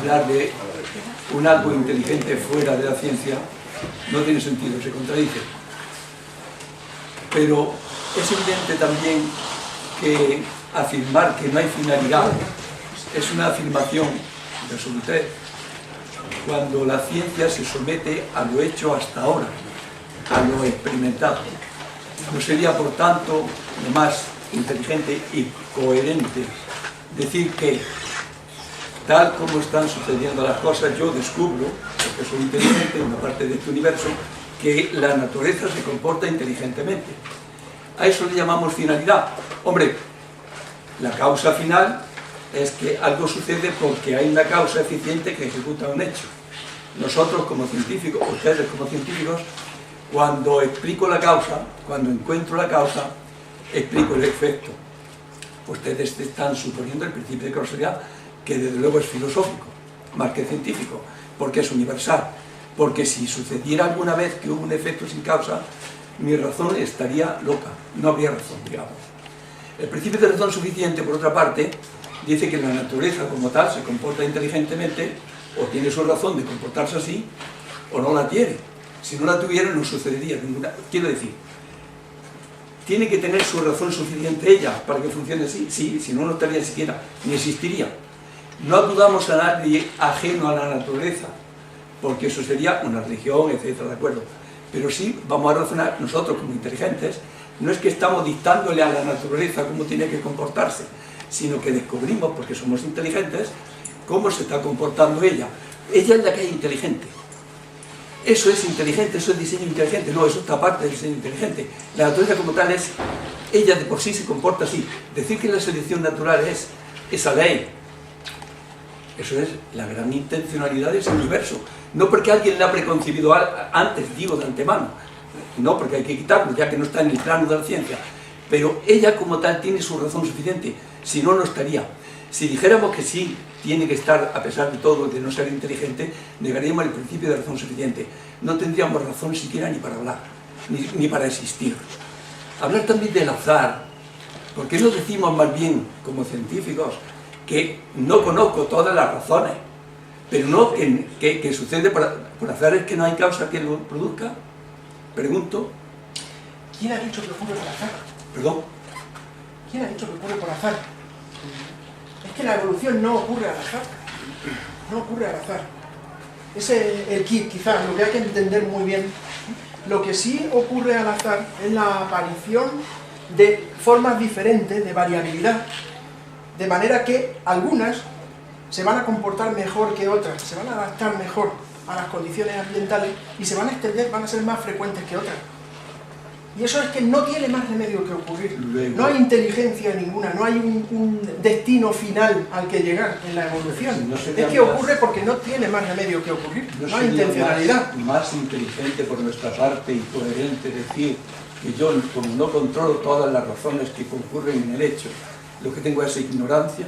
hablar de un algo inteligente fuera de la ciencia no tiene sentido, se contradice. Pero es evidente también que afirmar que no hay finalidad es una afirmación de absolutez cuando la ciencia se somete a lo hecho hasta ahora, a lo experimentado. No sería, por tanto, lo más inteligente y coherente decir que, tal como están sucediendo las cosas, yo descubro, porque soy inteligente en una parte de este universo, que la naturaleza se comporta inteligentemente. A eso le llamamos finalidad. Hombre, la causa final es que algo sucede porque hay una causa eficiente que ejecuta un hecho. Nosotros como científicos, ustedes como científicos, cuando explico la causa, cuando encuentro la causa, explico el efecto. Ustedes están suponiendo el principio de causalidad, que desde luego es filosófico, más que científico, porque es universal. Porque si sucediera alguna vez que hubo un efecto sin causa, mi razón estaría loca, no habría razón, digamos. El principio de razón suficiente, por otra parte, dice que la naturaleza como tal se comporta inteligentemente, o tiene su razón de comportarse así, o no la tiene. Si no la tuviera, no sucedería ninguna. Quiero decir, ¿tiene que tener su razón suficiente ella para que funcione así? Sí, si no, no estaría siquiera, ni existiría. No dudamos a nadie ajeno a la naturaleza, porque eso sería una religión, etcétera, ¿de acuerdo? Pero sí vamos a razonar nosotros como inteligentes, no es que estamos dictándole a la naturaleza cómo tiene que comportarse, sino que descubrimos, porque somos inteligentes, cómo se está comportando ella. Ella es la que es inteligente. Eso es inteligente, eso es diseño inteligente. No, eso está aparte del diseño inteligente. La naturaleza como tal es, ella de por sí se comporta así. Decir que la selección natural es esa ley, eso es la gran intencionalidad de ese universo. No porque alguien la ha preconcebido antes, digo de antemano. No, porque hay que quitarlo, ya que no está en el plano de la ciencia. Pero ella como tal tiene su razón suficiente, si no, no estaría. Si dijéramos que sí, tiene que estar, a pesar de todo, de no ser inteligente, negaríamos el principio de razón suficiente. No tendríamos razón siquiera ni para hablar, ni para existir. Hablar también del azar, porque no decimos más bien, como científicos, que no conozco todas las razones, pero no que sucede por azar, es que no hay causa que lo produzca. Pregunto. ¿Quién ha dicho que ocurre por azar? ¿Perdón? ¿Quién ha dicho que ocurre por azar? Es que la evolución no ocurre al azar. No ocurre al azar. Ese es el kit, quizás, lo que hay que entender muy bien. Lo que sí ocurre al azar es la aparición de formas diferentes de variabilidad, de manera que algunas se van a comportar mejor que otras, se van a adaptar mejor a las condiciones ambientales y se van a extender, van a ser más frecuentes que otras. Y eso es que no tiene más remedio que ocurrir. No hay inteligencia ninguna, no hay un destino final al que llegar en la evolución. Es que ocurre porque no tiene más remedio que ocurrir. No hay intencionalidad. Más inteligente por nuestra parte y coherente decir que yo, como no controlo todas las razones que concurren en el hecho, lo que tengo es ignorancia.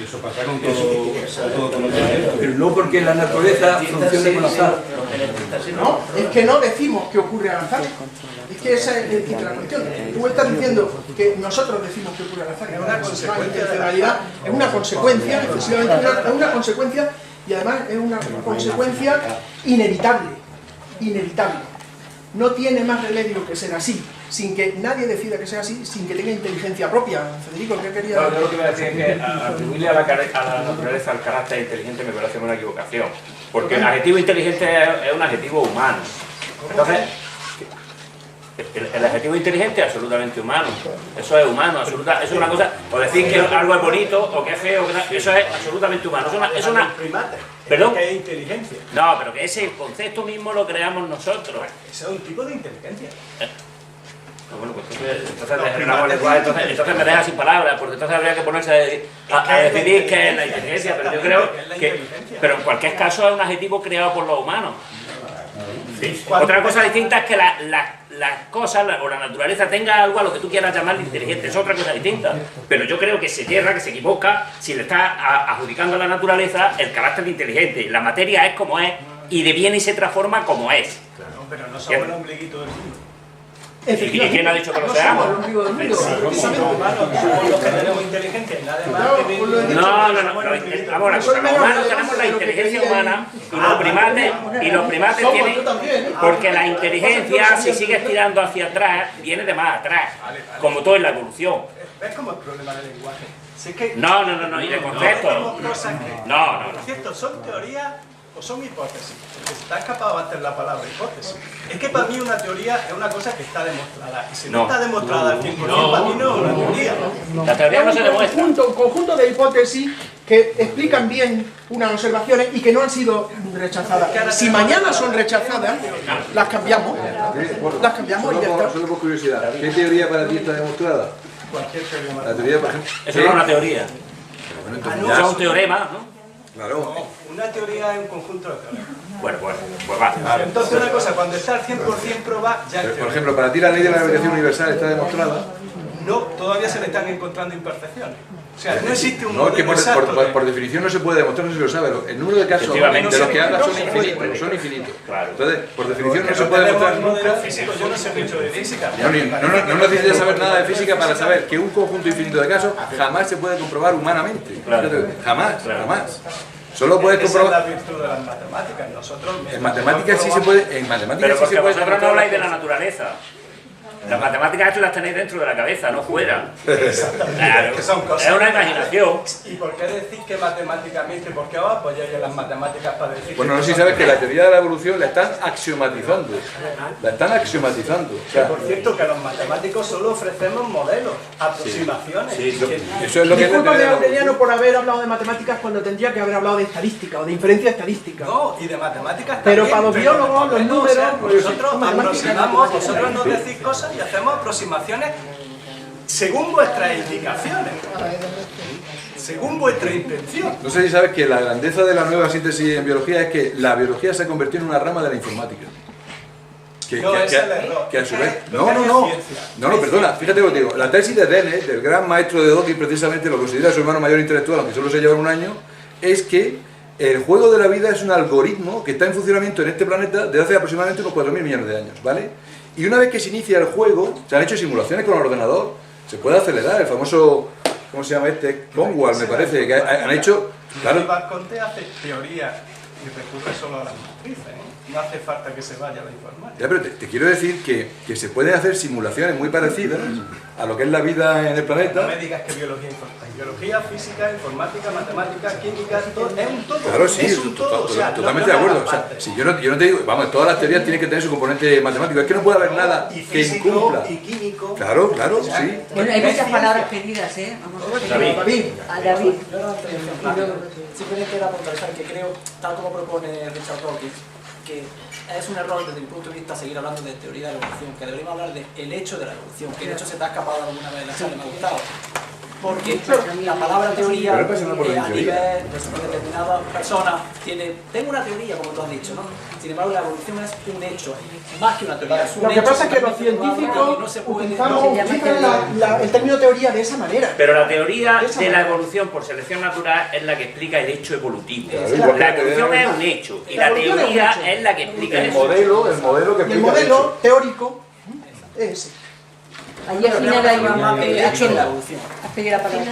Eso pasa con todo conocimiento. Pero no porque la naturaleza funcione con azar. No, es que no decimos que ocurre al azar. Es que esa es el kit de la cuestión. Tú estás diciendo que nosotros decimos que ocurre al azar. Es una intencionalidad, es una consecuencia, excesivamente, es una consecuencia, y además es una consecuencia inevitable. Inevitable. No tiene más remedio que ser así, sin que nadie decida que sea así, sin que tenga inteligencia propia. Federico, ¿qué quería decir? No, yo lo que iba a decir es que atribuirle a la naturaleza el carácter inteligente me parece una equivocación. Porque el adjetivo inteligente es un adjetivo humano. Entonces, el adjetivo inteligente es absolutamente humano. Eso es humano, eso es una cosa. O decir que algo es bonito o que es feo, eso es absolutamente humano. Es una ¿Perdón? Que hay inteligencia. No, pero que ese concepto mismo lo creamos nosotros. Ese es un tipo de inteligencia. Bueno, pues entonces degeneramos el lenguaje, entonces me deja sin palabras, porque entonces habría que ponerse a decidir qué es la inteligencia, pero yo creo que, pero en cualquier caso es un adjetivo creado por los humanos. Sí. Otra cosa distinta es que las cosas o la naturaleza tenga algo a lo que tú quieras llamar inteligente, es otra cosa distinta. Pero yo creo que se yerra, que se equivoca si le está adjudicando a la naturaleza el carácter de inteligente. La materia es como es y deviene y se transforma como es. Claro, pero no somos el ombliguito del mundo. ¿Y quién ha dicho que lo somos seamos? el ombligo del mundo. Somos humanos, somos los que tenemos inteligencia y nada más. No. Vamos, los humanos tenemos la inteligencia humana y los primates tienen... Porque la inteligencia, si sigues tirando hacia atrás, viene de más atrás, como todo en la evolución. ¿Ves cómo es el problema del lenguaje? Si es que No, y de conceptos. No. Por cierto, ¿son teorías o son hipótesis? Porque se está escapado antes la palabra hipótesis. Es que para mí una teoría es una cosa que está demostrada. Y si no está demostrada al 100%, para mí no es una teoría. La teoría no se demuestra. Un conjunto de hipótesis que explican bien unas observaciones y que no han sido rechazadas. Si mañana son rechazadas, las cambiamos. Las cambiamos y ya está. Solo por curiosidad, ¿qué teoría para ti está demostrada? Cualquier teoría más. La teoría, por ejemplo. Eso no es una teoría. Eso es un teorema, ¿no? Claro. Una teoría es un conjunto de teorías. Bueno, pues va. Entonces una cosa, cuando está al 100% probada, ya es Por teoría. ejemplo, para ti la ley de la gravitación universal está demostrada. No, todavía se le están encontrando imperfecciones. O sea, no existe un No, es que modelo exacto de- por definición no se puede demostrar, no se lo sabe. El número de casos de Efectivamente. los que habla son No se puede infinitos, predicar. son infinitos. Claro. Entonces, por definición no Porque se no puede tenemos demostrar modelo nunca. físico, yo no sé mucho de física. No necesitas saber nada de física para saber que un conjunto infinito de casos jamás se puede comprobar humanamente. Claro. Jamás, Claro. jamás. Solo puedes Esa es la comprobar. virtud de las matemáticas. Nosotros En matemáticas sí se puede. En matemáticas Pero sí porque se puede. vosotros no habláis de la naturaleza. Las matemáticas las tenéis dentro de la cabeza, no fuera. Claro. que son cosas. Es una imaginación. ¿Y por qué decís que matemáticamente, por qué os apoyáis en las matemáticas para decir Bueno, no sé si son sabes que la teorías? teoría de la evolución la están axiomatizando. La están axiomatizando. O sea, Por cierto, que los matemáticos solo ofrecemos modelos, aproximaciones. eso es lo que es la Discúlpame, teoría de la Aureliano, evolución. por haber hablado de matemáticas cuando tendría que haber hablado de estadística o de inferencia estadística. No, y de matemáticas Pero también. para los biólogos, los bueno, números, o sea, pues, nosotros son matemáticas. aproximamos, vosotros nos decís cosas y hacemos aproximaciones según vuestras indicaciones, según vuestra intención. No sé si sabes que la grandeza de la nueva síntesis en biología es que la biología se ha convertido en una rama de la informática. No, ese es el error. Que a su vez... Lo que hay es ciencia. No, perdona, fíjate lo que te digo. La tesis de Dennett, del gran maestro de Dawkins, precisamente lo considera su hermano mayor intelectual, aunque solo se lleva un año, es que el juego de la vida es un algoritmo que está en funcionamiento en este planeta desde hace aproximadamente unos 4.000 millones de años, ¿vale? Y una vez que se inicia el juego, se han hecho simulaciones con el ordenador, se puede acelerar, el famoso, ¿cómo se llama este? Conwall, me parece, que han hecho... Claro, Y Vasconte hace teoría y recurre solo a las matrices, ¿eh? No hace falta que se vaya a la informática. ya, pero te quiero decir que se pueden hacer simulaciones muy parecidas a lo que es la vida en el No planeta. me digas que biología, física, informática, matemáticas, química, todo, es un todo. Claro, sí, es un todo. O sea, totalmente no de acuerdo. es O sea, aparte. si yo no te digo, vamos, todas las teorías tienen que tener su componente matemático. Es que no puede haber nada Y que físico, incumpla. y químico. Claro, claro, sí. Bueno, hay muchas palabras pedidas, ¿eh? Vamos a David. David, a David. Yo no simplemente era puntualizar que creo, tal como propone Richard Dawkins, que es un error desde mi punto de vista seguir hablando de teoría de la evolución, que deberíamos hablar de el hecho de la evolución, que el hecho se te ha escapado alguna vez en la charla, me ha gustado. Porque la palabra teoría Pero es una por la a teoría. nivel de determinadas personas tengo una teoría, como tú has dicho, ¿no? Sin embargo, la evolución es un hecho, más que una teoría. Es un lo que hecho pasa es que los totalmente probable científicos y no se puede- utilizan el término teoría de esa manera. Pero la teoría Esa de la manera. evolución por selección natural es la que explica el hecho evolutivo. Claro, igual que La la teoría evolución de- es un hecho y La la evolución es un teoría hecho. es la que explica El eso. modelo que Y el explica modelo teórico es ese. Allí al final hay una el hecho de la evolución. Has pedido la palabra.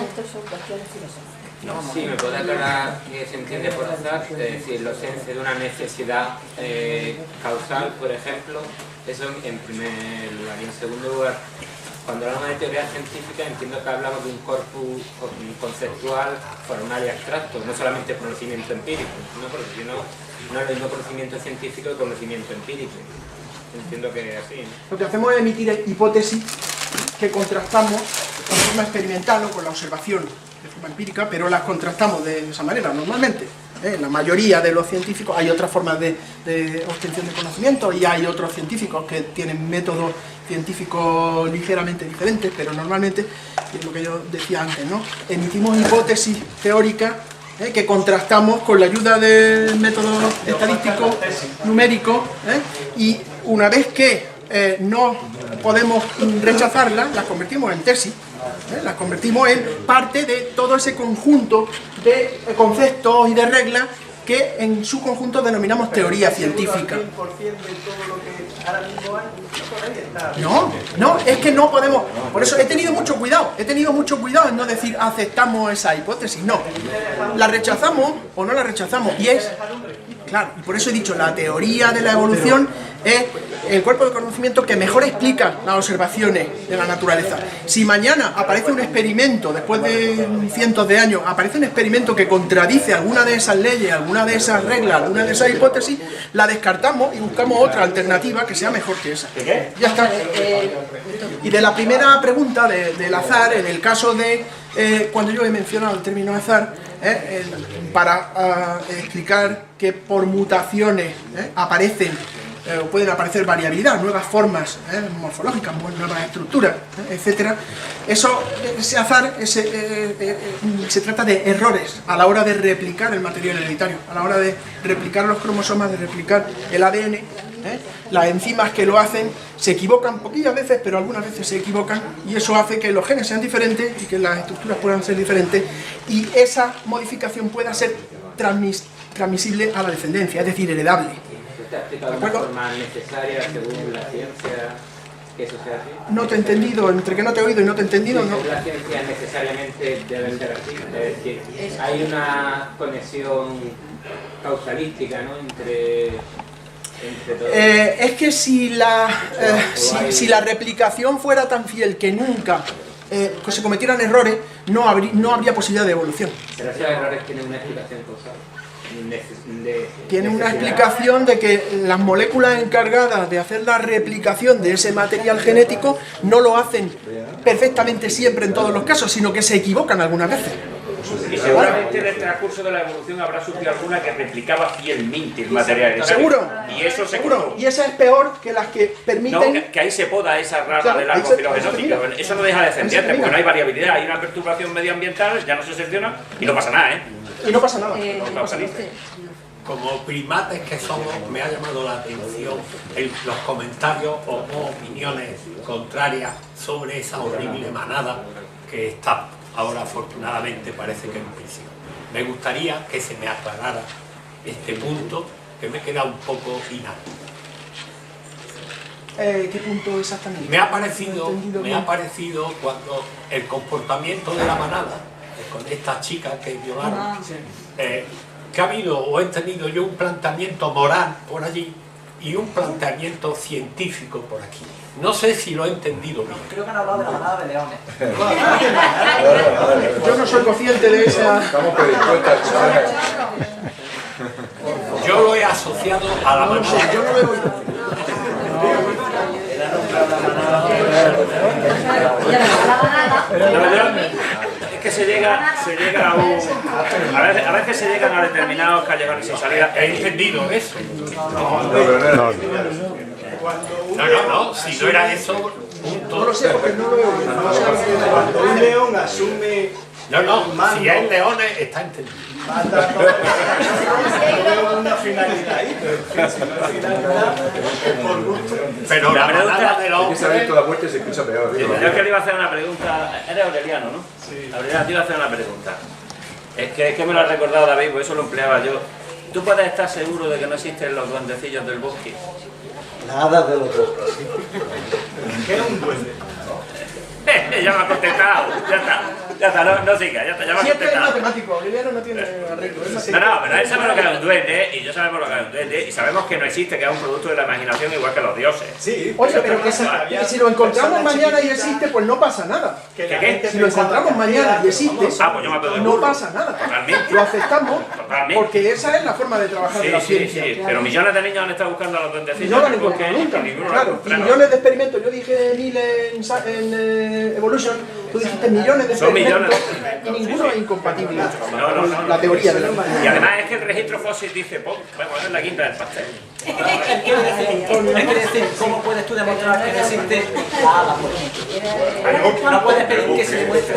Sí, me puede aclarar qué se entiende por azar, es decir, la ausencia de una necesidad causal, por ejemplo, eso en primer lugar. Y en segundo lugar, cuando hablamos de teoría científica, entiendo que hablamos de un corpus conceptual, formal y abstracto, no solamente conocimiento empírico, ¿no? Porque si no, no es el mismo conocimiento científico que conocimiento empírico. Entiendo que es así, ¿no? Lo que hacemos es emitir hipótesis que contrastamos de forma experimental o con la observación de forma empírica, pero las contrastamos de esa manera normalmente. En la mayoría de los científicos hay otras formas de obtención de conocimiento y hay otros científicos que tienen métodos científicos ligeramente diferentes, pero normalmente, es lo que yo decía antes, ¿no? Emitimos hipótesis teóricas que contrastamos con la ayuda del método estadístico numérico, y una vez que no podemos rechazarlas, las convertimos en tesis, las convertimos en parte de todo ese conjunto de conceptos y de reglas que en su conjunto denominamos teoría científica. El 100% de todo lo que ahora mismo hay, no podéis estar. No, es que no podemos. Por eso he tenido mucho cuidado en no decir aceptamos esa hipótesis, no. La rechazamos o no la rechazamos, y es, claro, y por eso he dicho, la teoría de la evolución es el cuerpo de conocimiento que mejor explica las observaciones de la naturaleza. Si mañana aparece un experimento, después de cientos de años, aparece un experimento que contradice alguna de esas leyes, alguna de esas reglas, alguna de esas hipótesis, la descartamos y buscamos otra alternativa que sea mejor que esa. Ya está. Y de la primera pregunta del azar, en el caso de cuando yo he mencionado el término azar, para explicar que por mutaciones aparecen pueden aparecer variabilidad, nuevas formas morfológicas, nuevas estructuras, etcétera. Ese azar se trata de errores a la hora de replicar el material hereditario, a la hora de replicar los cromosomas, de replicar el ADN. Las enzimas que lo hacen se equivocan poquillas veces, pero algunas veces se equivocan, y eso hace que los genes sean diferentes y que las estructuras puedan ser diferentes, y esa modificación pueda ser transmisible a la descendencia, es decir, heredable. ¿Te ha explicado de una forma necesaria según la ciencia que eso sea así? No te he entendido, entre que no te he oído y no te he entendido, sí, no. La ciencia necesariamente debe ser así, es decir, hay una conexión causalística, ¿no?, entre todo. Es que si la replicación fuera tan fiel que nunca se cometieran errores, no habría posibilidad de evolución. Pero esos errores tienen una explicación causal. Tiene una explicación de que las moléculas encargadas de hacer la replicación de ese material genético no lo hacen perfectamente siempre en todos los casos, sino que se equivocan algunas veces. Y seguramente en el transcurso de la evolución habrá surgido alguna que replicaba fielmente el material genético. Seguro. Y eso se Seguro. Y esa es peor que las que permiten... No, que ahí se poda esa rama claro, del árbol filogenótica. Eso no deja descendiente, porque no hay variabilidad, hay una perturbación medioambiental, ya no se selecciona y no pasa nada, ¿eh? Y no pasa nada. Como primates que somos, me ha llamado la atención los comentarios o opiniones contrarias sobre esa horrible manada que está ahora, afortunadamente, parece que en prisión. Me gustaría que se me aclarara este punto, que me queda un poco inacto. ¿Qué punto exactamente? Me ha parecido cuando el comportamiento de la manada, con estas chicas que violaron, que ha habido o he tenido yo un planteamiento moral por allí y un planteamiento científico por aquí. No sé si lo he entendido bien. Creo que han hablado de la manada de leones. Yo no soy consciente de esa... Estamos predispuestos a Yo lo he asociado a la manada. Yo no lo he oído. Es que se llega a un... A veces se llegan a determinados callejones sin salida. He entendido eso. No, si no era eso, punto. No lo sé porque no lo he oído. Cuando un león asume... No, si es leones, está entendido. Veo una finalidad ahí, pero si no hay finalidad, es por gusto. Pero la manada del Hay que saber hombre... toda la puerta y se escucha peor. Yo es que le iba a hacer una pregunta. Eres Aureliano, ¿no? Sí. Aureliano, te iba a hacer una pregunta. Es que me lo ha recordado David, por eso lo empleaba yo. ¿Tú puedes estar seguro de que no existen los duendecillos del bosque? Nada de los bosques. ¿Qué es un duende? Ya me ha contestado, ya está, no siga, ya está, ya me ha Siempre es contestado. matemático, Oliviano no tiene arreglo. No, pero él sabe lo que es un duende y yo sabemos lo que es un duende y sabemos que no existe, que es un producto de la imaginación igual que los dioses. Sí. Oye, pero que si lo encontramos mañana y existe, pues no pasa nada. ¿Qué? Si lo encontramos mañana y existe, Pues yo me acuerdo de no burro. pasa nada. Totalmente. Lo aceptamos Totalmente. porque esa es la forma de trabajar de la ciencia. Sí, pero millones de niños han estado buscando a los duendecillos. No lo han en el bosque encontrado nunca, y ninguno lo ha claro, y encontrado. millones de experimentos. Yo dije 1000 en Evolution, tú dijiste millones de Son experimentos millones. y ninguno es incompatible No. con la teoría de la Y además es que el registro fósil dice, pues es la quinta del pastel. Es decir, ¿cómo puedes tú demostrar que no existe la hada, por ejemplo? No puedes pedir que se demuestre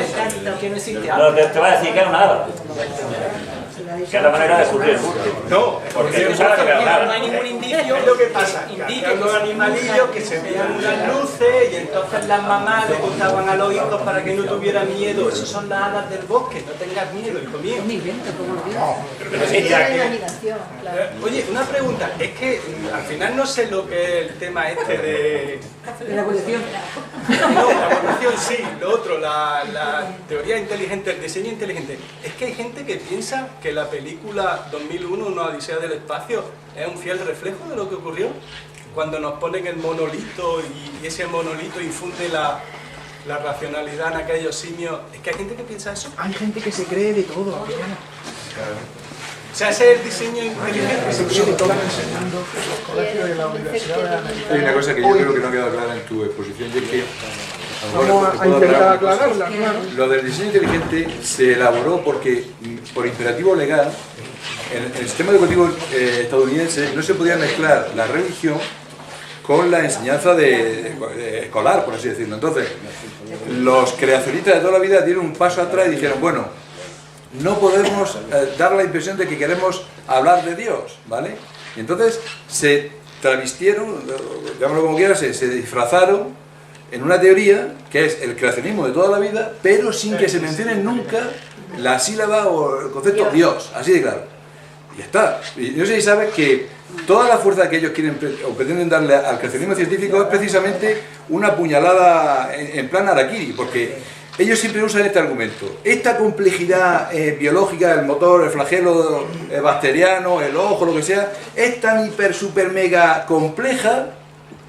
que no existe No, hada. te va a decir que es una hada. Que es la manera de ocurrir el burro. No, Porque tú sabes lo que No hablar. hay ningún indicio. es lo que pasa, que indica había unos animalillos que se veían unas luces y entonces las mamás le contaban a los hijos para que no tuvieran miedo. Esos son las hadas del bosque, no tengas miedo, hijo mío. Oye, una pregunta, es que al final no sé lo que es el tema este de la evolución. No, la evolución sí, lo otro, la teoría inteligente, el diseño inteligente. Es que hay gente que piensa que la película 2001, Una Odisea del Espacio, es un fiel reflejo de lo que ocurrió. Cuando nos ponen el monolito y ese monolito infunde la racionalidad en aquellos simios. Es que hay gente que piensa eso. Hay gente que se cree de todo. O sea, ese es el diseño inteligente. Se cree de todo. Hay una cosa que yo creo que no ha quedado clara en tu exposición, y es que Vamos a intentar aclararla, claro. lo del diseño inteligente se elaboró porque, por imperativo legal, en el sistema educativo estadounidense no se podía mezclar la religión con la enseñanza escolar, por así decirlo. Entonces, los creacionistas de toda la vida dieron un paso atrás y dijeron, bueno, no podemos dar la impresión de que queremos hablar de Dios, ¿vale? Y entonces se travistieron, llámalo como quieras, se disfrazaron en una teoría que es el creacionismo de toda la vida, pero sin que se mencione nunca la sílaba o el concepto Dios, así de claro. Y ya está. Y no sé si sabes que toda la fuerza que ellos quieren o pretenden darle al creacionismo científico es precisamente una puñalada en plan harakiri, porque ellos siempre usan este argumento. Esta complejidad biológica, el motor, el flagelo bacteriano, el ojo, lo que sea, es tan hiper, super, mega compleja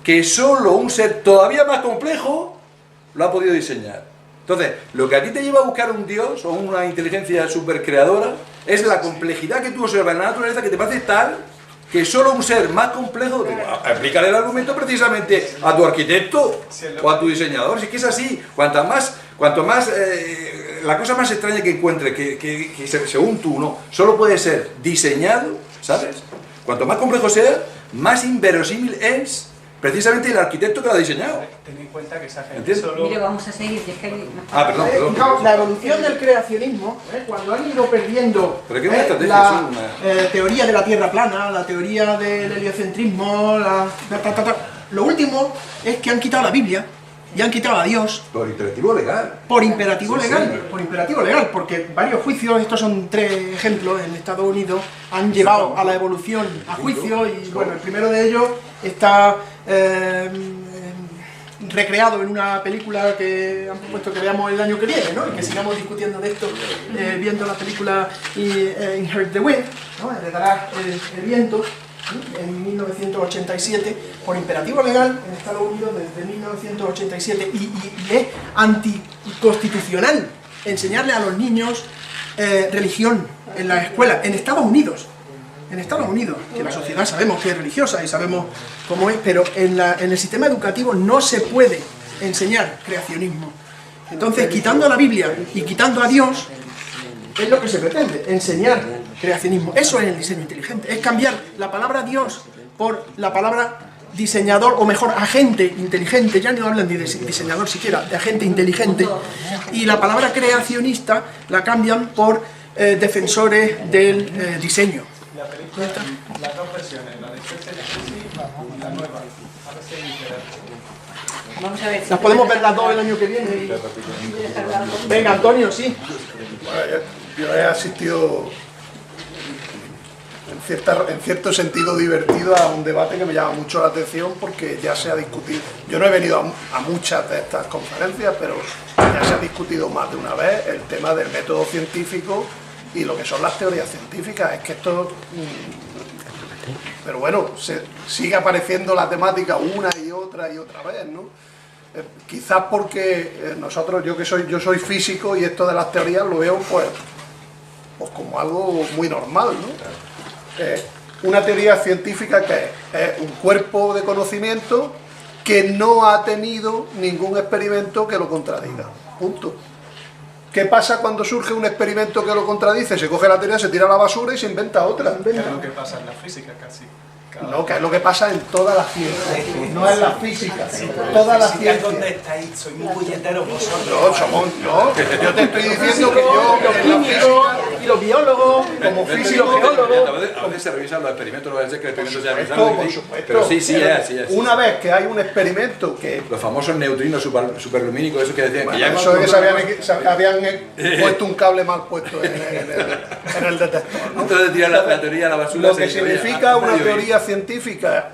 que solo un ser todavía más complejo lo ha podido diseñar. Entonces, lo que a ti te lleva a buscar un Dios o una inteligencia super creadora es la complejidad que tú observas en la naturaleza, que te parece tal que solo un ser más complejo, aplícale el argumento precisamente a tu arquitecto o a tu diseñador. Si es que es así, cuanto más la cosa más extraña que encuentres, que según tú no, solo puede ser diseñado, ¿sabes? Cuanto más complejo sea, más inverosímil es precisamente el arquitecto que lo ha diseñado. Ten en cuenta que esa gente solo... Mire, vamos a seguir, es que hay... Perdón. Fijaos, la evolución del creacionismo, cuando han ido perdiendo la teoría de la Tierra plana, la teoría del heliocentrismo, lo último es que han quitado la Biblia y han quitado a Dios. Por imperativo legal. Por imperativo legal, sí. Por imperativo legal, porque varios juicios, estos son 3 ejemplos en Estados Unidos, han llevado a la evolución a juicio y bueno, el primero de ellos está recreado en una película que han propuesto que veamos el año que viene, ¿no? Y que sigamos discutiendo de esto, viendo la película Inherit the Wind, ¿no? Heredará el viento, en 1987, por imperativo legal en Estados Unidos desde 1987, y es anticonstitucional enseñarle a los niños religión en la escuela, en Estados Unidos, que la sociedad sabemos que es religiosa y sabemos cómo es, pero en el sistema educativo no se puede enseñar creacionismo. Entonces, quitando la Biblia y quitando a Dios, es lo que se pretende, enseñar creacionismo. Eso es el diseño inteligente, es cambiar la palabra Dios por la palabra diseñador, o mejor, agente inteligente, ya no hablan de diseñador siquiera, de agente inteligente, y la palabra creacionista la cambian por defensores del diseño. La película, las dos versiones, la de Chelsea y la nueva. Ahora sí, Vamos a ver. Las podemos ver las dos el año que viene. Venga, Antonio, sí. Bueno, yo he asistido en cierto sentido divertido a un debate que me llama mucho la atención porque ya se ha discutido. Yo no he venido a muchas de estas conferencias, pero ya se ha discutido más de una vez el tema del método científico y lo que son las teorías científicas. Es que esto... Pero bueno, sigue apareciendo la temática una y otra vez, ¿no? Quizás porque nosotros, yo soy físico y esto de las teorías lo veo pues como algo muy normal, ¿no? Una teoría científica que es un cuerpo de conocimiento que no ha tenido ningún experimento que lo contradiga, punto. ¿Qué pasa cuando surge un experimento que lo contradice? Se coge la teoría, se tira a la basura y se inventa otra. Es lo que pasa en la física casi. No, que es lo que pasa en todas las ciencias, no en la física. Todas las ciencias. ¿Dónde estáis? Sois muy puñeteros vosotros. No, no, yo te estoy diciendo que yo en la física Y los biólogos, como físico, A veces se revisan los experimentos, no va a ser que el experimento sea revisado, por supuesto. pero sí, es. Una vez que hay un experimento que... Los famosos neutrinos superlumínicos, esos que decían Bueno, que ya... eso es que se habían puesto un cable mal puesto en el detector, ¿no? Antes de tirar la teoría a la basura... Lo que significa una teoría científica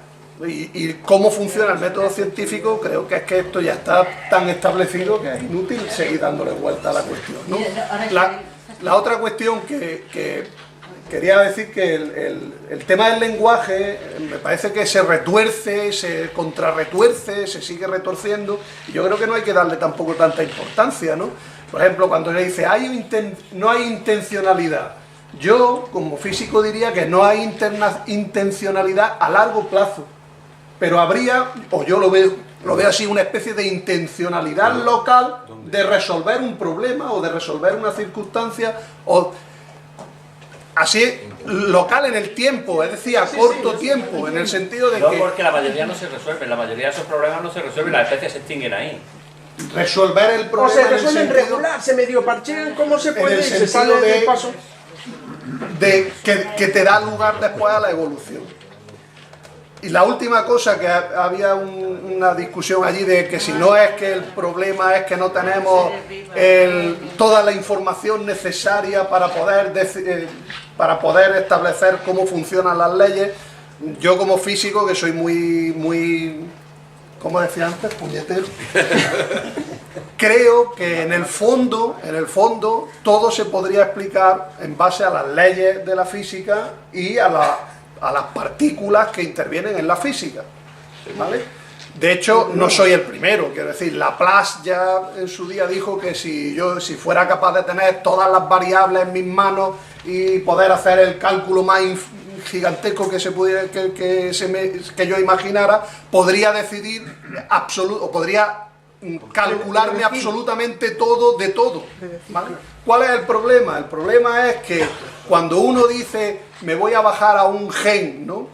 y cómo funciona el método científico, creo que es que esto ya está tan establecido que es inútil seguir dándole vuelta a la cuestión, ¿no? La otra cuestión que quería decir que el tema del lenguaje me parece que se retuerce, se contrarretuerce, se sigue retorciendo, y yo creo que no hay que darle tampoco tanta importancia, ¿no? Por ejemplo, cuando se dice no hay intencionalidad, yo como físico diría que no hay intencionalidad a largo plazo, pero habría, o yo lo veo así, una especie de intencionalidad local de resolver un problema o de resolver una circunstancia, o así local en el tiempo, es decir, a corto tiempo, en el sentido de no, que... porque la mayoría no se resuelven, la mayoría de esos problemas no se resuelven, las especies se extinguen ahí. Resolver el o problema se en el resuelven sentido... regular, se medio parchean como se en puede el y se sentido sale de- del paso. que te da lugar después a la evolución. Y la última cosa, que había una discusión allí de que si no es que el problema es que no tenemos toda la información necesaria para poder establecer cómo funcionan las leyes. Yo como físico, que soy muy ¿cómo decía antes? Puñetero. Creo que en el fondo todo se podría explicar en base a las leyes de la física y a las partículas que intervienen en la física, ¿vale? De hecho, no soy el primero, quiero decir, Laplace ya en su día dijo que si fuera capaz de tener todas las variables en mis manos y poder hacer el cálculo más gigantesco que yo imaginara, podría decidir podría calcularme absolutamente todo de todo, ¿vale? ¿Cuál es el problema? El problema es que cuando uno dice me voy a bajar a un gen, ¿no?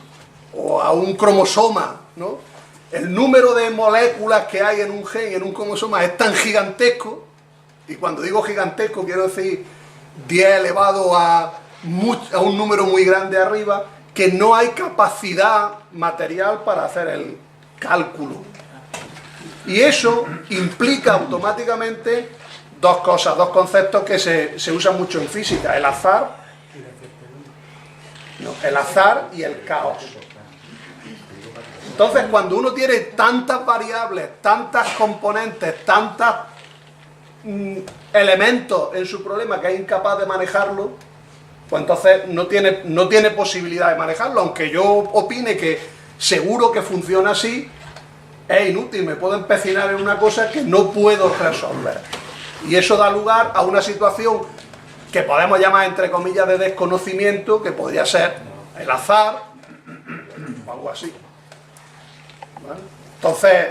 O a un cromosoma, ¿no? El número de moléculas que hay en un gen, en un cromosoma, es tan gigantesco, y cuando digo gigantesco quiero decir 10 elevado a un número muy grande arriba, que no hay capacidad material para hacer el cálculo. Y eso implica automáticamente dos cosas, dos conceptos que se usan mucho en física: el azar y el caos. Entonces, cuando uno tiene tantas variables, tantas componentes, tantos elementos en su problema que es incapaz de manejarlo, pues entonces no tiene posibilidad de manejarlo, aunque yo opine que seguro que funciona así. Es inútil, me puedo empecinar en una cosa que no puedo resolver. Y eso da lugar a una situación que podemos llamar, entre comillas, de desconocimiento, que podría ser el azar o algo así. ¿Vale? Entonces...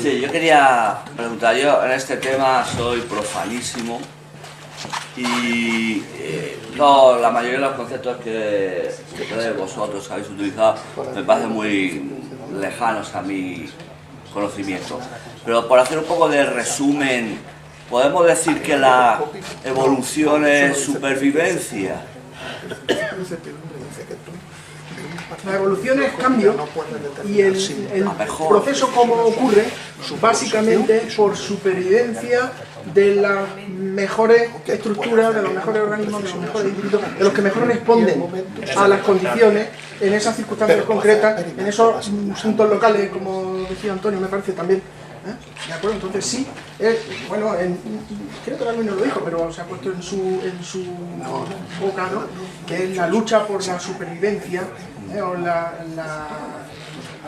Sí, yo quería preguntar, yo en este tema soy profanísimo y la mayoría de los conceptos que vosotros habéis utilizado me parecen muy lejanos a mi conocimiento. Pero por hacer un poco de resumen, ¿podemos decir que la evolución es supervivencia? La evolución es cambio y el proceso como ocurre básicamente por supervivencia de las mejores estructuras, de los mejores organismos, de los mejores individuos, de los que mejor responden a las condiciones en esas circunstancias concretas, en esos asuntos locales, como decía Antonio, me parece también. ¿De acuerdo? Entonces sí, bueno, creo que Darwin no lo dijo, pero se ha puesto en su boca, ¿no? Que es la lucha por la supervivencia, o la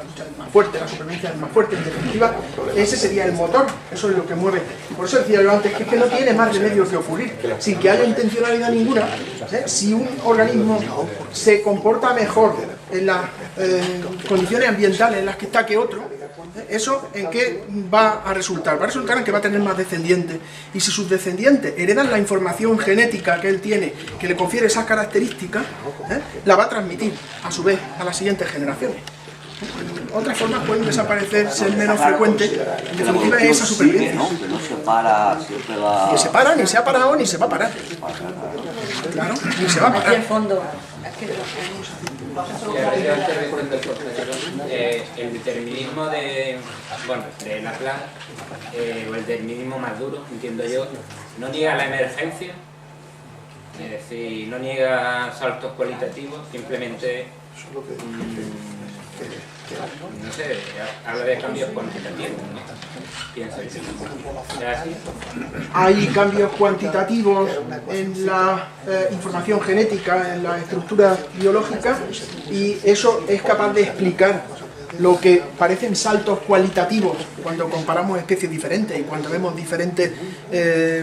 lucha del más fuerte, la supervivencia del más fuerte, en definitiva, ese sería el motor, eso es lo que mueve. Por eso decía yo antes que es que no tiene más remedio que ocurrir, sin que haya intencionalidad ninguna. Si un organismo se comporta mejor en las condiciones ambientales en las que está que otro, ¿Eso en qué va a resultar? Va a resultar en que va a tener más descendientes. Y si sus descendientes heredan la información genética que él tiene, que le confiere esas características, la va a transmitir, a su vez, a las siguientes generaciones. Otras formas pueden desaparecer, ser menos frecuentes. En definitiva, es esa supervivencia. ¿No? Que no se para, siempre va... Que se para, ni se ha parado, ni se va a parar. Claro, ni se va a parar. Aquí el fondo. El determinismo de Laplace, o el determinismo más duro, entiendo yo, no niega la emergencia, es decir, no niega saltos cualitativos, simplemente no sé, habla de cambios cuantitativos, ¿no? Pienso yo. ¿Es así? Hay cambios cuantitativos en la información genética, en la estructura biológica, y eso es capaz de explicar lo que parecen saltos cualitativos cuando comparamos especies diferentes y cuando vemos diferentes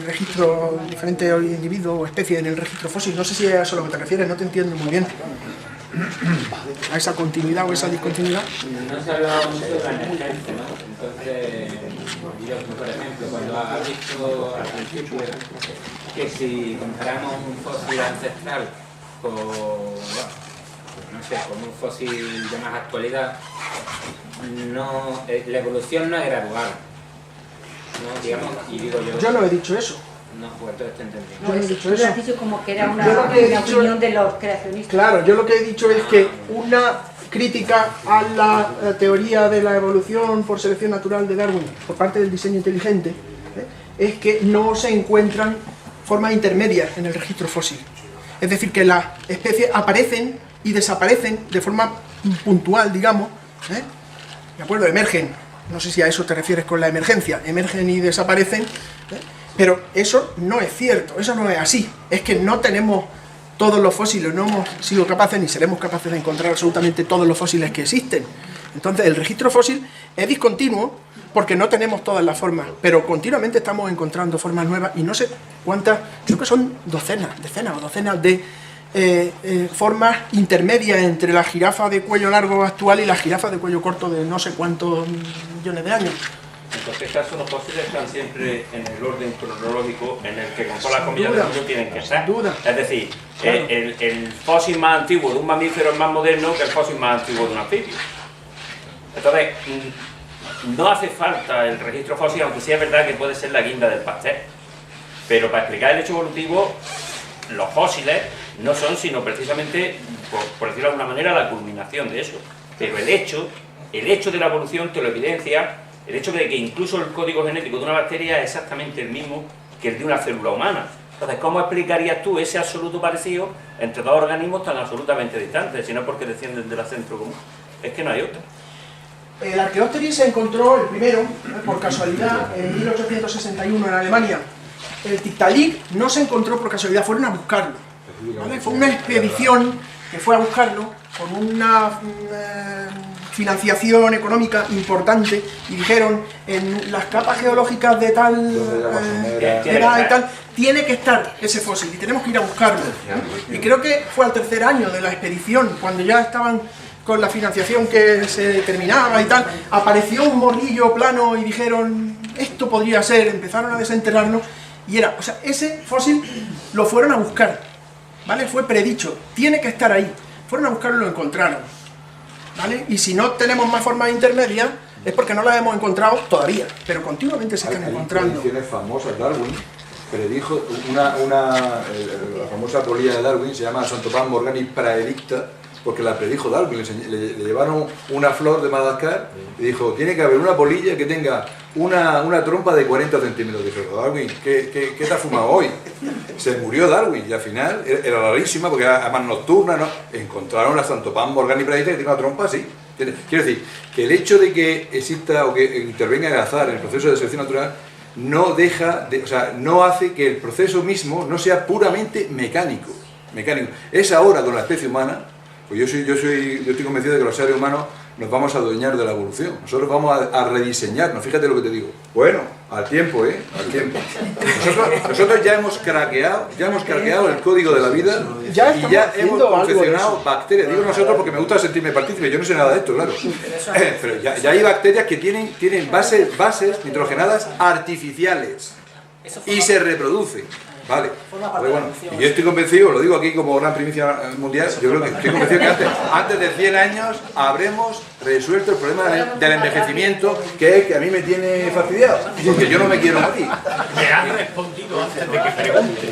registros, diferentes individuos o especies en el registro fósil. No sé si es a eso a lo que te refieres, no te entiendo muy bien. A esa continuidad o esa discontinuidad. No se ha hablado mucho de la emergencia, ¿no? Entonces, yo, por ejemplo, cuando ha visto al principio que si comparamos un fósil ancestral con, no sé, con un fósil de más actualidad, no, la evolución no es gradual, ¿no? Digamos, y digo yo no he dicho eso. No, pues entonces te entendí. Yo no he dicho Tú eso. has dicho como que era una dicho, opinión de los creacionistas. Claro, yo lo que he dicho es que una crítica a la teoría de la evolución por selección natural de Darwin por parte del diseño inteligente es que no se encuentran formas intermedias en el registro fósil. Es decir, que las especies aparecen y desaparecen de forma puntual, digamos, ¿de acuerdo? Emergen. No sé si a eso te refieres con la emergencia. Emergen y desaparecen, pero eso no es cierto, eso no es así. Es que no tenemos todos los fósiles, no hemos sido capaces ni seremos capaces de encontrar absolutamente todos los fósiles que existen. Entonces el registro fósil es discontinuo porque no tenemos todas las formas, pero continuamente estamos encontrando formas nuevas y no sé cuántas, creo que son decenas o docenas de formas intermedias entre la jirafa de cuello largo actual y la jirafa de cuello corto de no sé cuántos millones de años. Entonces, estos los fósiles están siempre en el orden cronológico en el que con todas las comillas del mundo tienen que estar. Es decir, claro, el fósil más antiguo de un mamífero es más moderno que el fósil más antiguo de un anfibio. Entonces, no hace falta el registro fósil, aunque sí es verdad que puede ser la guinda del pastel. Pero para explicar el hecho evolutivo, los fósiles no son sino precisamente, por decirlo de alguna manera, la culminación de eso. Pero el hecho de la evolución te lo evidencia. El hecho de que incluso el código genético de una bacteria es exactamente el mismo que el de una célula humana. Entonces, ¿cómo explicarías tú ese absoluto parecido entre dos organismos tan absolutamente distantes, si no porque descienden del centro común? Es que no hay otro. El Archaeopteryx se encontró el primero, por casualidad, en 1861 en Alemania. El Tiktaalik no se encontró por casualidad, fueron a buscarlo, ¿vale? Fue una expedición que fue a buscarlo con una financiación económica importante y dijeron, en las capas geológicas de tal edad y tal, tiene que estar ese fósil y tenemos que ir a buscarlo. Y creo que fue al tercer año de la expedición, cuando ya estaban con la financiación que se terminaba y tal, apareció un morrillo plano y dijeron, esto podría ser, empezaron a desenterrarnos y era, o sea, ese fósil lo fueron a buscar, ¿vale? Fue predicho, tiene que estar ahí. Fueron a buscarlo y lo encontraron, ¿vale? Y si no tenemos más formas intermedias es porque no las hemos encontrado todavía, pero continuamente se están encontrando. Hay predicciones famosas. Darwin predijo la famosa polilla de Darwin, se llama Xanthopus morgani praedicta, porque la predijo Darwin. Le llevaron una flor de Madagascar y dijo, tiene que haber una polilla que tenga una trompa de 40 centímetros. Dijo, Darwin, ¿qué te has fumado hoy? Se murió Darwin y al final era rarísima porque era más nocturna, ¿no? Encontraron la Xanthopus morgani praedicta que tiene una trompa así. Quiero decir, que el hecho de que exista o que intervenga el azar en el proceso de selección natural no deja, o sea, no hace que el proceso mismo no sea puramente mecánico. Es ahora con la especie humana. Pues yo estoy convencido de que los seres humanos nos vamos a adueñar de la evolución. Nosotros vamos a rediseñarnos, fíjate lo que te digo. Bueno, Al tiempo, al tiempo. Nosotros ya hemos craqueado el código de la vida y ya hemos confeccionado bacterias. Digo nosotros porque me gusta sentirme partícipe, yo no sé nada de esto, claro. Pero ya hay bacterias que tienen bases nitrogenadas artificiales y se reproducen. Vale, pues bueno, y yo estoy convencido, lo digo aquí como gran primicia mundial, yo creo que estoy convencido que antes de 100 años habremos resuelto el problema del envejecimiento, que es que a mí me tiene fastidiado, porque yo no me quiero morir. Me has respondido antes de que pregunte,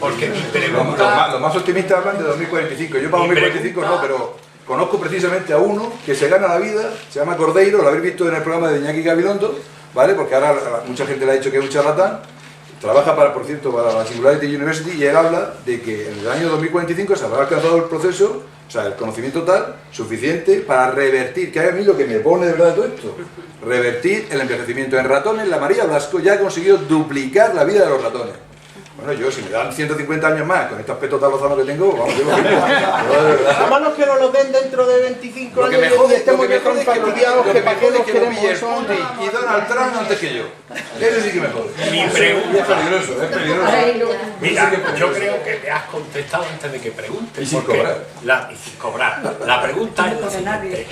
porque mi pregunta... Los más optimistas hablan de 2045, yo para 2045 no, pero conozco precisamente a uno que se gana la vida, se llama Cordeiro, lo habéis visto en el programa de Iñaki Gabilondo, ¿vale? Porque ahora mucha gente le ha dicho que es un charlatán. Trabaja, por cierto, para la Singularity University y él habla de que en el año 2045 se habrá alcanzado el proceso, o sea, el conocimiento tal, suficiente para revertir, que a mí lo que me pone de verdad todo esto, revertir el envejecimiento. En ratones, la María Blasco ya ha conseguido duplicar la vida de los ratones. Bueno, yo si me dan 150 años más con este aspecto tan lozano que tengo, vamos, digo que a manos que nos lo den dentro de 25 años y estemos ya tan fastidiados que para qué nos queremos eso. Y Donald Trump antes que yo. Eso sí que me jode. Mi pregunta es peligroso. Mira, yo creo que me has contestado antes de que preguntes. Y sin cobrar. Y sin cobrar. La pregunta es la siguiente.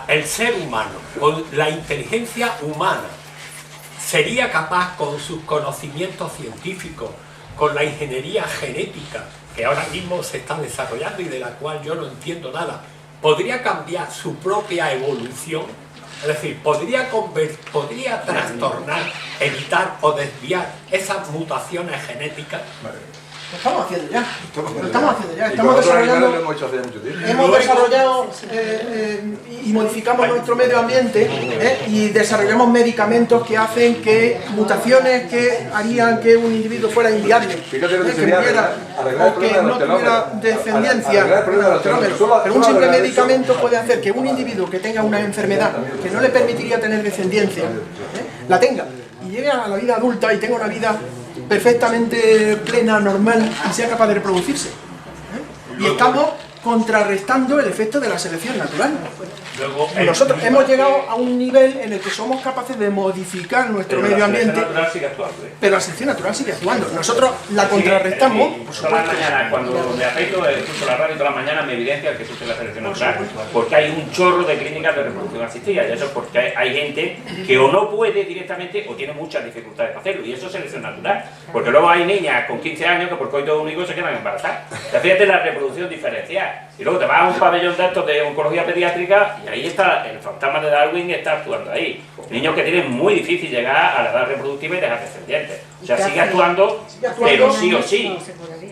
El ser humano, con la inteligencia humana, ¿sería capaz con sus conocimientos científicos, con la ingeniería genética que ahora mismo se está desarrollando y de la cual yo no entiendo nada, podría cambiar su propia evolución? Es decir, podría trastornar, evitar o desviar esas mutaciones genéticas. Lo estamos haciendo ya. Estamos desarrollando. Hemos desarrollado y modificamos nuestro medio ambiente y desarrollamos medicamentos que hacen que mutaciones que harían que un individuo fuera inviable, que muriera o que no tuviera descendencia. Pero un simple medicamento puede hacer que un individuo que tenga una enfermedad que no le permitiría tener descendencia, la tenga y llegue a la vida adulta y tenga una vida perfectamente plena, normal y sea capaz de reproducirse. Y estamos contrarrestando el efecto de la selección natural. Nosotros hemos llegado a un nivel en el que somos capaces de modificar nuestro medio ambiente, pero la selección natural sigue actuando. Nosotros la contrarrestamos, por supuesto. Cuando me afeito, escucho la radio toda la mañana, me evidencia que existe la selección natural, porque hay un chorro de clínicas de reproducción asistida, y eso es porque hay gente que o no puede directamente o tiene muchas dificultades para hacerlo, y eso es selección natural, porque luego hay niñas con 15 años que por coito único se quedan embarazadas. Fíjate la reproducción diferencial, y luego te vas a un pabellón de estos de oncología pediátrica y ahí está el fantasma de Darwin, está actuando ahí. Niños que tienen muy difícil llegar a la edad reproductiva y dejar descendientes. O sea, sigue actuando, pero sí o sí.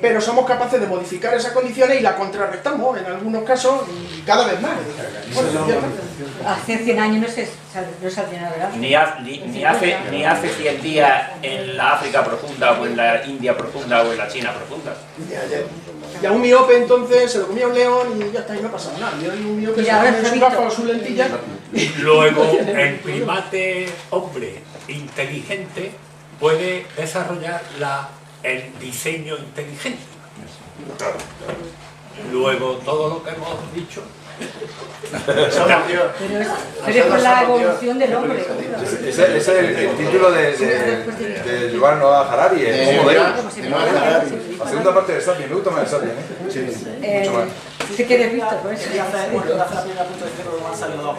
Pero somos capaces de modificar esas condiciones y la contrarrestamos en algunos casos y cada vez más. Hace 100 años no saldría nada. Ni hace 100 días en la África profunda o en la India profunda o en la China profunda. Y a un miope entonces se lo comía un león y ya está, y no pasaba nada. Y hay un miope que se come su gafa o su lentilla. Luego, el primate hombre inteligente puede desarrollar el diseño inteligente. Luego, todo lo que hemos dicho... Pero es por la evolución del hombre. Ese es el título de Yuval Noah Harari, el Homo Deus. La segunda parte del Sapiens, me gusta más el Sapiens, mucho más. ¿Qué quieres visto? Pues quería hacer la primera punto de cierre, me han salido dos.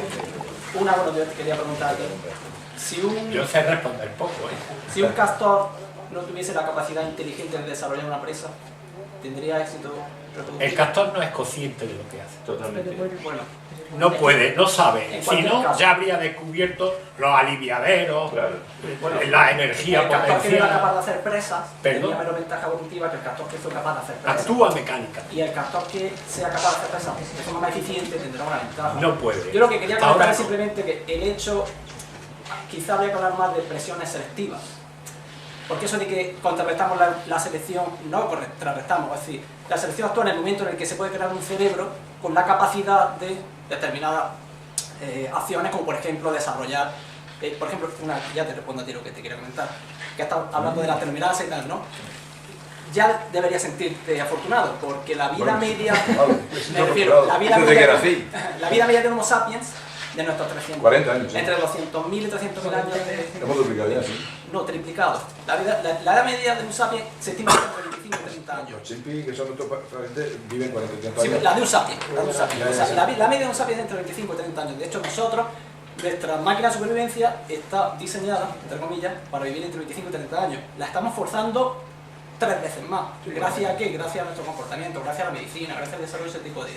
Una, bueno, yo quería preguntarte, yo sé responder poco, si un castor no tuviese la capacidad inteligente de desarrollar una presa, ¿tendría éxito? El castor no es consciente de lo que hace. Totalmente. Bueno, no puede, no sabe. Si no, ya habría descubierto los aliviaderos, la energía potencial. El castor que era capaz de hacer presas tenía menos ventaja evolutiva que el castor que fue capaz de hacer presas. Actúa mecánica. Y el castor que sea capaz de hacer presas de forma más eficiente tendrá una ventaja. No puede. Yo lo que quería comentar es simplemente que el hecho, quizá habría que hablar más de presiones selectivas. Porque eso de que contrarrestamos la selección, no contrarrestamos, es decir, la selección actúa en el momento en el que se puede crear un cerebro con la capacidad de determinadas acciones, como por ejemplo desarrollar, por ejemplo, ya te respondo a ti lo que te quiero comentar, que estás hablando de la telomerasa y tal, ¿no? Ya deberías sentirte afortunado, porque la vida media, me refiero, la vida media de Homo sapiens de nuestros 300. 40 años. Entre 200.000 y 300.000 años de... Hemos duplicado ya, sí. No, triplicado. La edad media de un sapiens se estima entre 25 y 30 años. Los chimpis, que son nuestros parientes, viven 40 y 30 Sí, años. la de un sapiens. O sea, la media de un sapiens es entre 25 y 30 años. De hecho, nosotros, nuestra máquina de supervivencia está diseñada, entre comillas, para vivir entre 25 y 30 años. La estamos forzando 3 veces más. ¿Gracias a qué? Gracias a nuestro comportamiento, gracias a la medicina, gracias al desarrollo de ese tipo de...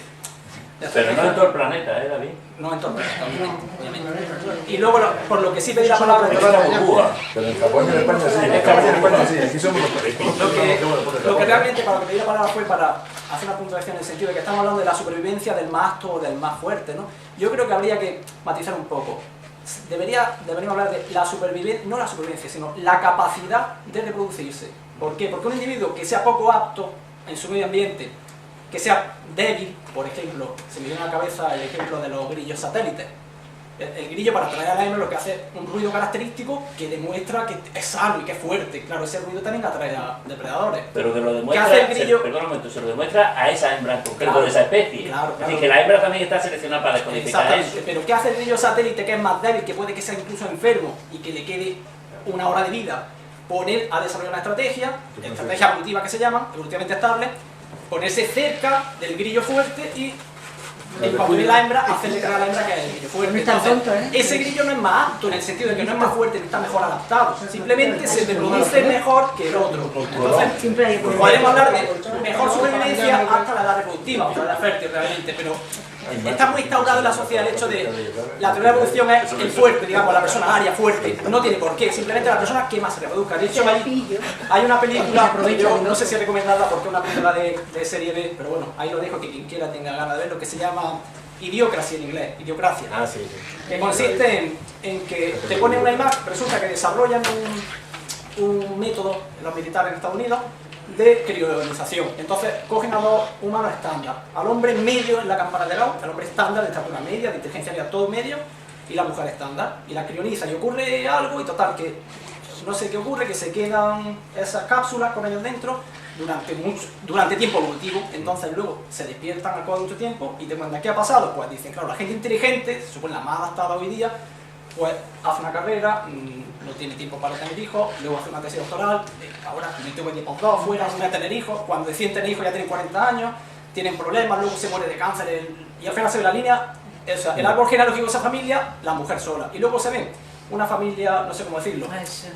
Pero no en todo el planeta, David. No en todo el planeta, obviamente. Y luego, por lo que sí pedí la palabra... Pero en Japón y en España sí. En España sí, aquí somos los Lo que realmente, para lo que pedí la palabra fue para hacer una puntuación en el sentido de que estamos hablando de la supervivencia del más apto o del más fuerte, ¿no? Yo creo que habría que matizar un poco. Deberíamos hablar de la supervivencia, no la supervivencia, sino la capacidad de reproducirse. ¿Por qué? Porque un individuo que sea poco apto en su medio ambiente, que sea débil, por ejemplo, se me viene a la cabeza el ejemplo de los grillos satélites. El grillo, para atraer a la hembra, lo que hace es un ruido característico que demuestra que es sano y que es fuerte. Claro, ese ruido también atrae a depredadores. Pero que lo demuestra, ¿Qué hace el grillo? Perdón un momento, se lo demuestra a esa hembra en concreto, Claro, de esa especie. claro. Es decir, que la hembra también está seleccionada para descodificar Exactamente, eso. pero ¿qué hace el grillo satélite, que es más débil, que puede que sea incluso enfermo y que le quede una hora de vida? Poner a desarrollar una estrategia evolutiva que se llama, evolutivamente estable, ponerse cerca del grillo fuerte y cuando ve la hembra, hacerle creer a la hembra que es el grillo fuerte. Entonces, ese grillo no es más apto en el sentido de que no es más fuerte ni está mejor adaptado, simplemente se reproduce mejor que el otro. Entonces, podemos hablar de mejor supervivencia hasta la edad reproductiva, o la edad fértil realmente, pero está muy instaurado en la sociedad el hecho de la teoría de evolución es el fuerte, digamos, la persona aria fuerte, no tiene por qué, simplemente la persona que más se reproduzca. De hecho, hay una película, yo no sé si recomendarla porque es una película de serie B, pero bueno, ahí lo dejo, que quien quiera tenga ganas de verlo, que se llama Idiocracia en inglés, Idiocracia, que consiste en que te ponen una imagen, resulta que desarrollan un método en los militares en Estados Unidos de criogenización. Entonces cogen a dos humanos estándar, al hombre medio en la campana de lado, el hombre estándar de estatura media, de inteligencia media, todo medio, y la mujer estándar, y la crionizan, y ocurre algo, y total, que no sé qué ocurre, que se quedan esas cápsulas con ellos dentro durante tiempo evolutivo. Entonces luego se despiertan al cabo de mucho tiempo y te cuentan qué ha pasado. Pues dicen, claro, la gente inteligente, se supone la más adaptada hoy día, pues hace una carrera, no tiene tiempo para tener hijos, luego hace una tesis doctoral, ahora me tengo que ir fuera, no voy a tener hijos, cuando deciden tener hijos ya tienen 40 años, tienen problemas, luego se muere de cáncer, y al final se ve la línea, o sea, el árbol genealógico de esa familia, la mujer sola, y luego se ve una familia, no sé cómo decirlo,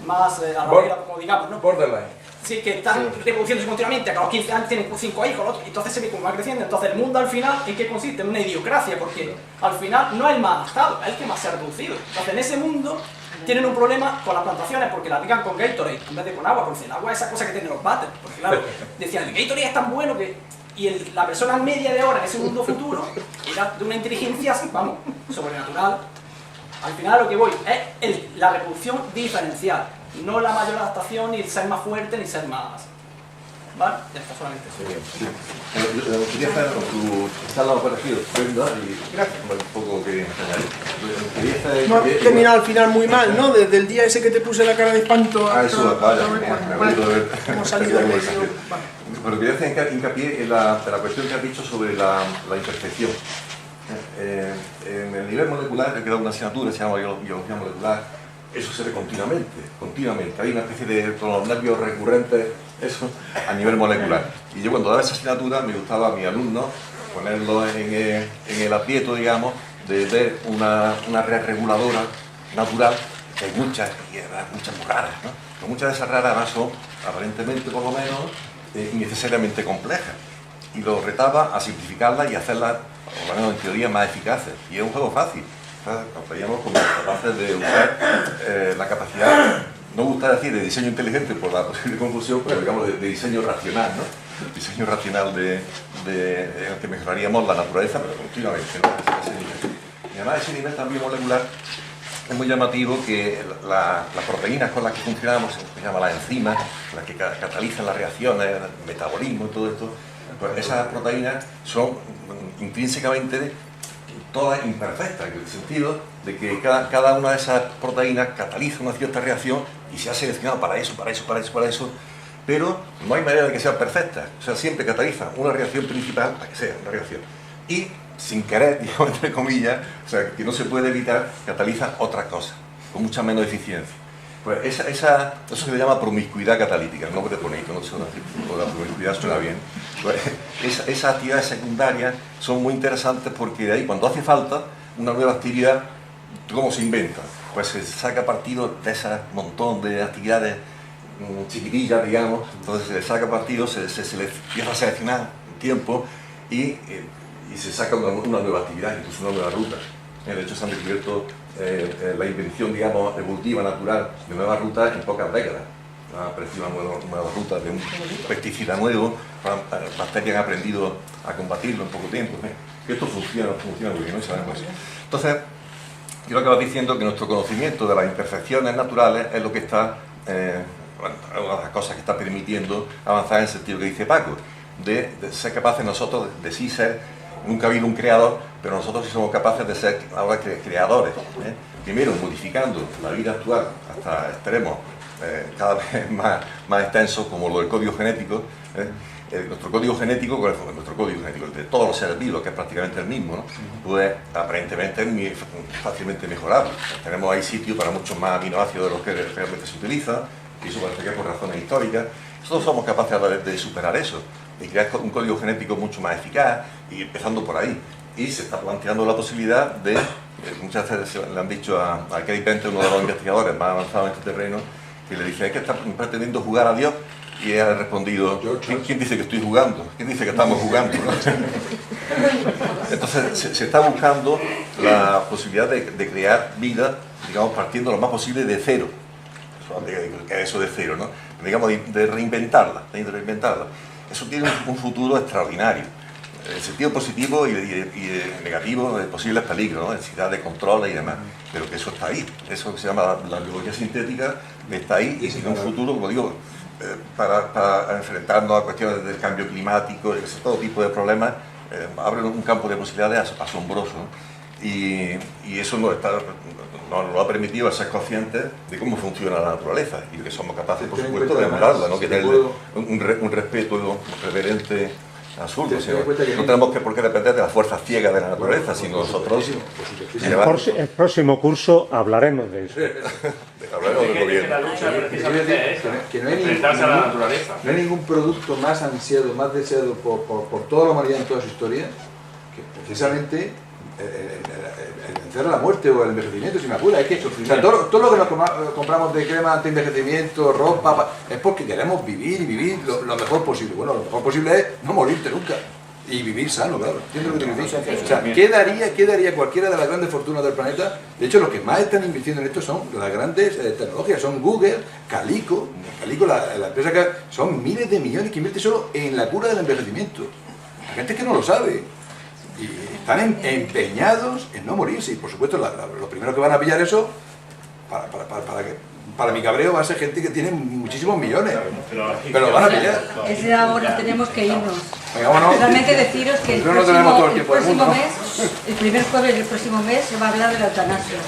más arrabera, como digamos, ¿no? Borderline. Sí, que están reproduciéndose continuamente, a los 15 años tienen 5 hijos, entonces se ve cómo va creciendo. Entonces el mundo al final, ¿en qué consiste? En una idiocracia, porque al final no es el más adaptado, es el que más se ha reducido. Entonces en ese mundo tienen un problema con las plantaciones porque las riegan con Gatorade en vez de con agua, porque el agua es esa cosa que tienen los váteres, porque claro, decían, el Gatorade es tan bueno que... Y la persona media de ahora en ese mundo futuro era de una inteligencia, vamos, sobrenatural. Al final lo que voy es la reproducción diferencial, no la mayor adaptación, ni el ser más fuerte, ni ser más... ¿Vale? Ya está, solamente eso. Quería hacer con tu charla parecido, ¿verdad? Y un poco que añadir. No has terminado al final muy mal, ¿no? Desde el día ese que te puse la cara de espanto hasta... Eso, vaya, me acuerdo de ver. Hemos salido de medio... Pero quería hacer hincapié en la cuestión que has dicho sobre la imperfección. En el nivel molecular, que queda una asignatura, se llama biología molecular, eso se ve continuamente. Hay una especie de con los nervios recurrentes, eso a nivel molecular. Y yo cuando daba esa asignatura me gustaba a mis alumnos ponerlo en el aprieto, digamos, de ver una red reguladora natural, que hay muchas muy raras, ¿no? Pero muchas de esas raras además son, aparentemente por lo menos, innecesariamente complejas. Y lo retaba a simplificarlas y hacerlas, por lo menos en teoría, más eficaces. Y es un juego fácil. Nos veíamos como capaces de usar la capacidad, no me gusta decir de diseño inteligente por la posible confusión, pero digamos de diseño racional, ¿no? Diseño racional en el que mejoraríamos la naturaleza, pero continuamente, ¿no? Y además ese nivel también molecular es muy llamativo que las proteínas con las que funcionamos, se llama las enzimas, las que catalizan las reacciones, el metabolismo y todo esto, pues esas proteínas son intrínsecamente todas imperfectas, en el sentido de que cada una de esas proteínas cataliza una cierta reacción y se ha seleccionado para eso, pero no hay manera de que sean perfectas, o sea, siempre cataliza una reacción principal, la que sea, una reacción, y sin querer, digamos, entre comillas, o sea, que no se puede evitar, catalizan otras cosas, con mucha menos eficiencia. Pues eso se le llama promiscuidad catalítica, el nombre bonito, no suena así, la promiscuidad suena bien. Pues esas actividades secundarias son muy interesantes porque de ahí, cuando hace falta una nueva actividad, ¿cómo se inventa? Pues se saca partido de ese montón de actividades chiquitillas, digamos, entonces se le saca partido, se le empieza a seleccionar tiempo y se saca una nueva actividad, incluso una nueva ruta. De hecho, se han descubierto la invención, digamos, evolutiva, natural, de nuevas rutas en pocas décadas. Ha aparecido una nueva ruta de un pesticida nuevo, las bacterias han aprendido a combatirlo en poco tiempo. Que esto funciona muy bien, ¿no? Sabemos eso. Entonces, yo lo que vas diciendo que nuestro conocimiento de las imperfecciones naturales es lo que está, una de las cosas que está permitiendo avanzar en el sentido que dice Paco, de ser capaces nosotros de sí ser, nunca ha habido un creador, pero nosotros sí somos capaces de ser ahora creadores. Primero, modificando la vida actual hasta extremos cada vez más extensos, como lo del código genético. Nuestro código genético, el de todos los seres vivos, que es prácticamente el mismo, ¿no? Pues aparentemente es muy fácilmente mejorable. Tenemos ahí sitio para muchos más aminoácidos de los que realmente se utilizan, y eso parece que es por razones históricas. Nosotros somos capaces de superar eso, de crear un código genético mucho más eficaz, y empezando por ahí. Y se está planteando la posibilidad de, muchas veces le han dicho a Craig Venter, uno de los investigadores más avanzados en este terreno, que le dice, es que está pretendiendo jugar a Dios. Y él ha respondido, ¿quién dice que estoy jugando? ¿Quién dice que estamos jugando? Entonces se está buscando la posibilidad de crear vida, digamos, partiendo lo más posible de cero. Eso de cero, ¿no? Digamos, de reinventarla. Eso tiene un futuro extraordinario. En sentido positivo y negativo, de posibles peligros, ¿no? Necesidad de control y demás. Pero que eso está ahí. Eso que se llama la biología sintética está ahí y tiene un futuro, como digo, para enfrentarnos a cuestiones del cambio climático, todo tipo de problemas, abre un campo de posibilidades asombroso, ¿no? Y eso nos ha permitido ser conscientes de cómo funciona la naturaleza y que somos capaces, por supuesto, de emularla, ¿no? Que tener un respeto reverente absurdo. No tenemos por qué depender de las fuerzas ciegas de la naturaleza, sino nosotros. El próximo curso hablaremos de eso. Hablaremos del gobierno. Que no hay ningún producto más ansiado, más deseado por toda la humanidad en toda su historia, que precisamente el vencer a la muerte o el envejecimiento, si me apura. Es que todo lo que nos compramos de crema anti-envejecimiento, ropa, es porque queremos vivir y vivir lo mejor posible. Bueno, lo mejor posible es no morirte nunca. Y vivir sano, claro. ¿Entiendes lo que te digo? O sea, ¿qué daría cualquiera de las grandes fortunas del planeta? De hecho, los que más están invirtiendo en esto son las grandes tecnologías, son Google, Calico, la empresa que son miles de millones que invierte solo en la cura del envejecimiento. La gente es que no lo sabe. Y están empeñados en no morirse. Y por supuesto, lo primero que van a pillar eso, para mi cabreo, va a ser gente que tiene muchísimos millones. Pero lo van a pillar. Es ahora tenemos que irnos. Venga, realmente deciros que el próximo mes, el primer jueves del próximo mes, se va a hablar de la eutanasia.